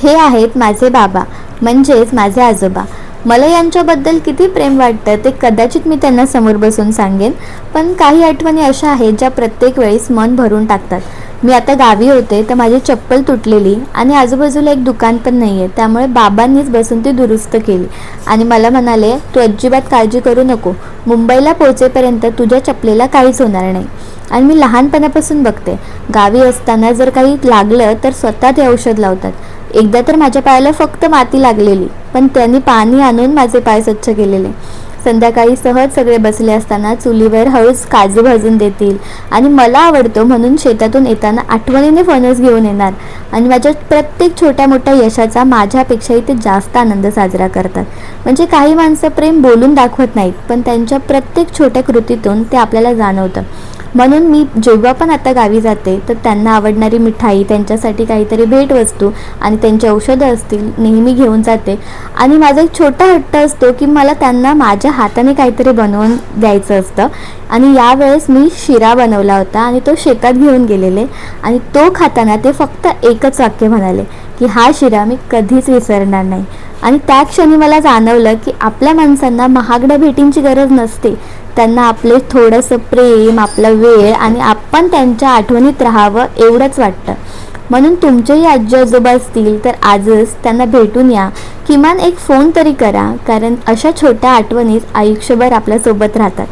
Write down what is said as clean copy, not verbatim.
हे आहेत माझे बाबा, म्हणजेच माझे आजोबा. मला यांच्याबद्दल किती प्रेम वाटतं ते कदाचित मी त्यांना समोर बसून सांगेन, पण काही आठवणी अशा आहेत ज्या प्रत्येक वेळेस मन भरून टाकतात. मी आता गावी होते तर माझी चप्पल तुटलेली आणि आजूबाजूला एक दुकान पण नाही आहे, त्यामुळे बाबांनीच बसून ती दुरुस्त केली आणि मला म्हणाले, तू अजिबात काळजी करू नको, मुंबईला पोहोचेपर्यंत तुझ्या चपलेला काहीच होणार नाही. आणि मी लहानपणापासून बघते, गावी असताना जर काही लागलं तर स्वतः ते औषध लावतात. एकदा तर माझ्या पायाला फक्त माती लागलेली, पण त्यांनी पाणी आणून माझे पाय स्वच्छ केलेले. संध्याकाळी सहज सगळे बसले असताना चुलीवर हळूच काजू भाजून देतील आणि मला आवडतो म्हणून शेतातून येताना आठवणीने फणस घेऊन येणार आणि माझ्या प्रत्येक छोट्या मोठ्या यशाचा माझ्यापेक्षाही ते जास्त आनंद साजरा करतात. म्हणजे काही माणसं प्रेम बोलून दाखवत नाहीत, पण त्यांच्या प्रत्येक छोट्या कृतीतून ते आपल्याला जाणवतं. म्हणून मी जेव्हा पण आता गावी जाते तर त्यांना आवडणारी मिठाई, त्यांच्यासाठी काहीतरी भेटवस्तू आणि त्यांची औषधं असतील नेहमी घेऊन जाते. आणि माझा एक छोटा हट्ट असतो की मला त्यांना माझ्या हाताने काहीतरी बनवून द्यायचं असतं. आणि यावेळेस मी शिरा बनवला होता आणि तो शेतात घेऊन गेलेले आणि तो खाताना ते फक्त एकच वाक्य म्हणाले की हा शिरा मी कधीच विसरणार नाही. आणि त्या क्षणी मला जाणवलं की आपल्या माणसांना महागड्या भेटींची गरज नसते, त्यांना आपले थोडंसं प्रेम, आपला वेळ आणि आपण त्यांच्या आठवणीत राहावं एवढंच वाटतं. म्हणून तुमचेही आजी आजोबा असतील तर आजच त्यांना भेटून या, किमान एक फोन तरी करा, कारण अशा छोट्या आठवणीच आयुष्यभर आपल्यासोबत राहतात.